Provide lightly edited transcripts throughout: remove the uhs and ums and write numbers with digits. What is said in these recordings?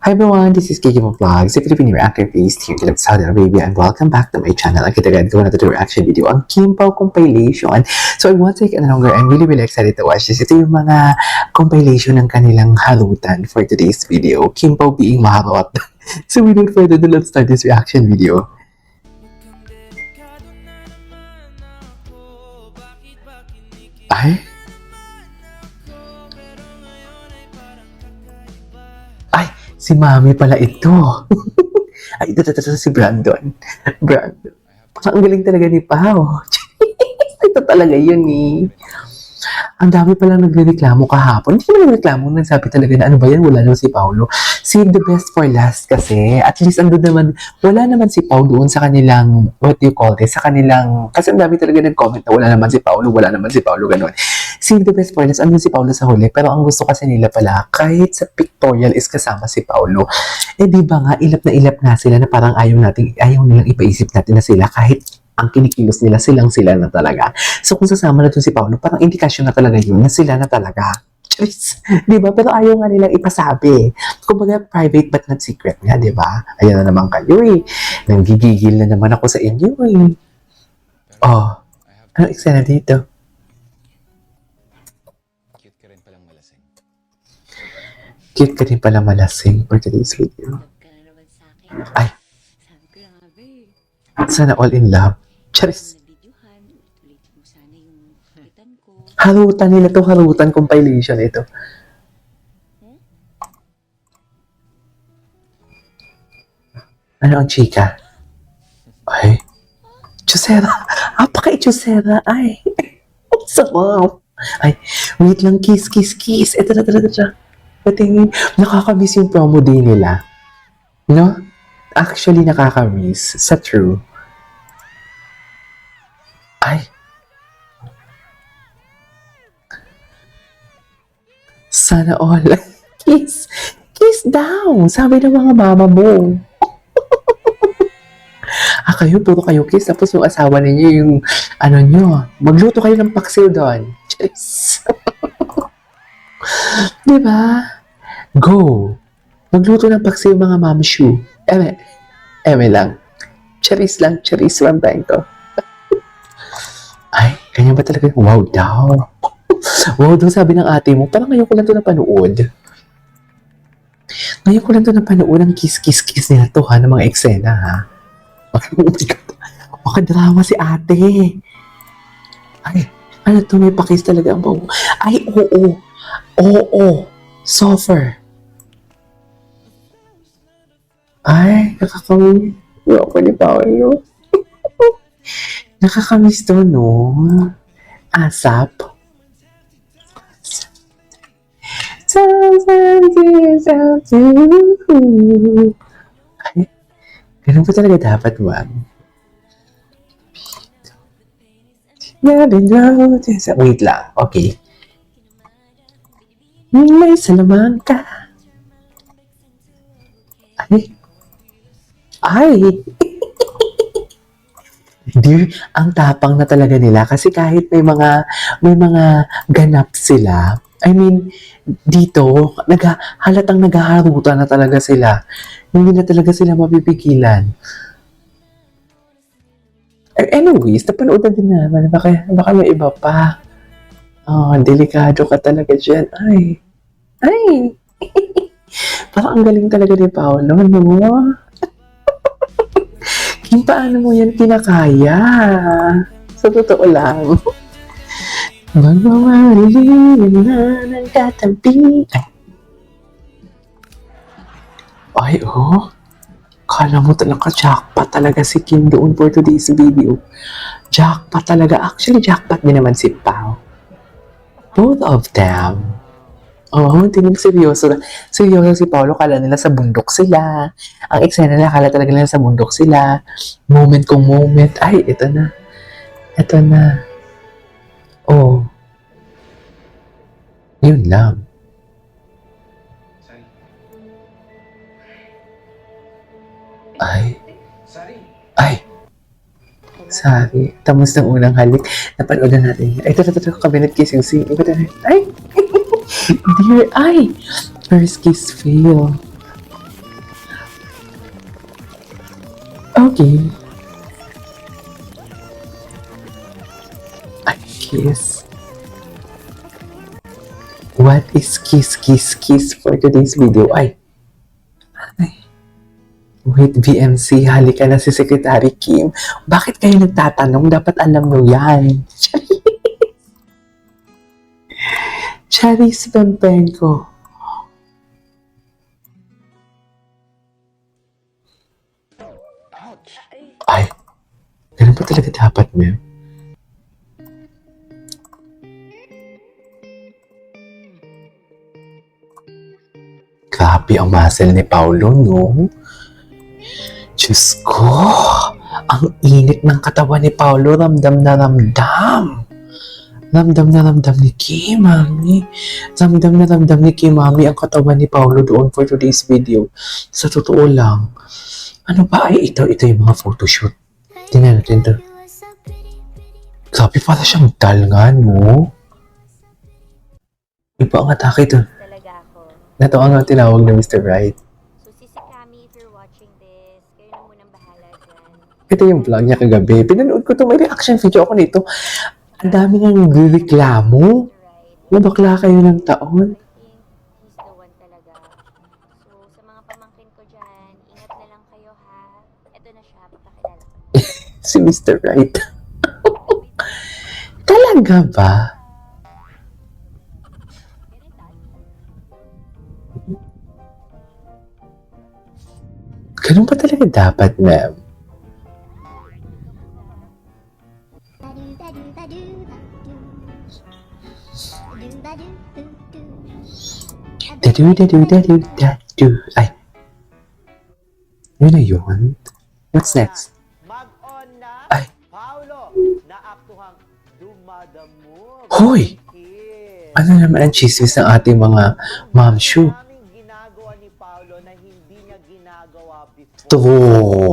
Hi everyone, this is Kiki from Vlogs, a Filipino reactor based here in Saudi Arabia, and welcome back to my channel. Ang kitagad ko na ito reaction video, ang Kim Pao compilation. So I won't take any longer, I'm really excited to watch this. Ito yung mga compilation ng kanilang halutan for today's video. Kim Pao being maharot. So without further ado, let's start this reaction video. Ay? Si Mami pala ito. Ay, ito, si Brandon. Brandon. Ang galing talaga ni Pao. Ito talaga yun eh. Ang dami palang nagreklamo kahapon. Hindi naman nagreklamo, nagsabi talaga na ano ba yan, wala naman si Paolo. Save the best for last kasi. At least andun naman, wala naman si Pao doon sa kanilang, what do you call this, sa kanilang, kasi ang dami talaga nag-comment na wala naman si Paolo, ganun. Save the best for last, andun si Paolo sa huli. Pero ang gusto kasi nila pala, kahit sa pictorial is kasama si Paolo. Eh di ba nga, ilap na ilap nga sila na parang ayaw nilang ipaisip natin na sila kahit ang kinikilos nila, sila na talaga. So kung sasama na dun si Paolo, parang indikasyon na talaga yun, na sila na talaga. Charis. Diba? Pero ayaw nga nilang ipasabi. Kumbaga, private but not secret nga, diba? Ayan na naman kayo eh. Nanggigigil na naman ako sa inyo eh. Oh, ano eksena dito? Cute ka rin palang malasing. Cute ka rin palang malasing for today's video. Ay. Sana all in love. Charis. Harutan nila to, harutan compilation ito. Ano ang chika? Ay. Chusera. Apaka-chusera. Ay. Sarap. Ay. Wait lang. Kiss. Ito na. Patingin. Nakakamiss yung promo day nila. No? Actually, nakakamiss. Sa true. Ay. Sana all. Kiss daw. Sabi ng mga mama mo. Kayo, puro kayo kiss. Tapos yung asawa ninyo, yung ano nyo, magluto kayo ng paksiw doon. Cheers. Diba? Go. Magluto ng paksiw mga mamshu. Eme lang. Cheers lang. Cheers lang ko. Ay, ganyan ba talaga? Wow daw. Wow daw, sabi ng ate mo. Parang ngayon ko lang ito napanood. Ngayon ko lang ito napanood ang kiss nila to ha, ng mga eksena ha. Oh my God. Makadrama si ate. Ay, ano to, may pakis talaga ang bago. Ay, oo. Softer. Ay, nakakamiss. Ako ni Paolo. Nakakamiss to, no? Asap. Ay, ganun pa talaga dapat, ma'am. Wait lang. Okay. May Salamanca. Ay. Dear, ang tapang na talaga nila kasi kahit may mga ganap sila. I mean, dito, halatang naghaharutan na talaga sila. Hindi na talaga sila mapipigilan. Anyways, napanood na din naman. Baka may iba pa. Oh, delikado ka talaga dyan. Ay. Parang ang galing talaga ni Paolo, no? Paano mo yan kinakaya? Sa totoo lang. Magmamahalin na ng katabi. Ay, oh. Kala mo talaga jackpot talaga si Kim doon for today's video. Jackpot talaga. Actually, jackpot din naman si Pao. Both of them. Oo, tinig seryoso. Seryoso si Paolo, kala nila sa bundok sila. Ang eksena nila, kala talaga nila sa bundok sila. Moment kung moment. Ay, ito na. Oh. Yun lang. Ay. Sorry. Tamos ng unang halik. Napanood na natin. Ito, cabinet kissing scene. Ay! Dear, ay! First kiss fail. Kim. Ay, kiss. What is kiss, kiss, kiss for today's video? Ay. Wait, VMC, halika na si Secretary Kim. Bakit kayo nagtatanong? Dapat alam mo yan. Charis Pempenko. Ay, ganun pa talaga dapat, ma'am. Grabe ang muscle ni Paolo, no? Diyos ko, ang init ng katawan ni Paolo, ramdam na ramdam. Ramdam na ramdam ni Kim, mami. Ramdam na ramdam ni Kim, mami, ang katawan ni Paolo doon for today's video. Sa totoo lang, ano ba ay ito? Ito yung mga photoshoot. Tingnan natin ito. Grabe, para siyang dal nga, no? Iba ang atake doon. Talaga ako. Nato ang tinawag na Mr. Right. So, Sisi Kami, if you're watching this, kayo na munang bahala dyan. Ito yung vlog niya kagabi. Pinanood ko to, may reaction video ako nito. Ang dami nang nagreklamo. Right? Nabakla kayo ng taon. I think he's the one talaga. So, sa mga pamangkin ko dyan, ingat na lang kayo ha. Ito na siya, papakilala ko. Si Mr. Right. Talaga ba? Ganun ba talaga dapat, ma'am? Dadu. Ay. Yun na yun. What's next? Mag-on na, Ay. Paolo, naaktuhang dumadamog. Hoy! Kiss. Ano naman ang chismis ng ating mga ma'am shoe? Maraming ginagawa ni Paolo na hindi niya ginagawa before. To.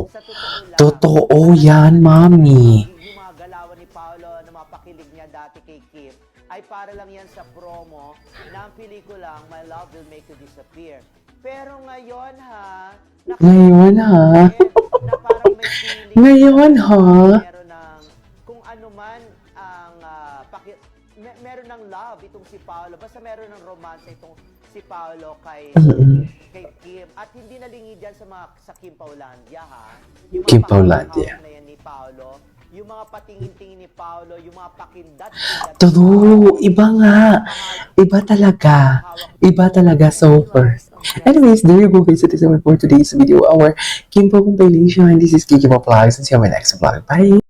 Sa totoo lang, Totoo yan, mami. yung mga galawan ni Paolo na mapakilig niya dati kay Kim ay para lang yan sa promo ng pelikulang My Love Will Make You Disappear. Pero ngayon ha, Ngayon, ha? na parang may feeling Ngayon, ha? meron ng kung ano man ang meron ng love itong si Paolo, basta meron ng romance itong si Paolo kay Kim, at hindi nalingi dyan sa Kim Paulandia ha, yung mga Kim Paulandia. pakakahawak na yan ni Paolo, yung mga patingin-tingin ni Paolo, yung mga pakindat True. Iba nga. Iba talaga. Iba talaga. Super. Anyways, there you go guys. That is all for today's video. Our Kimpo compilation. This is Kiki Vlogs. And see you on my next vlog. Bye!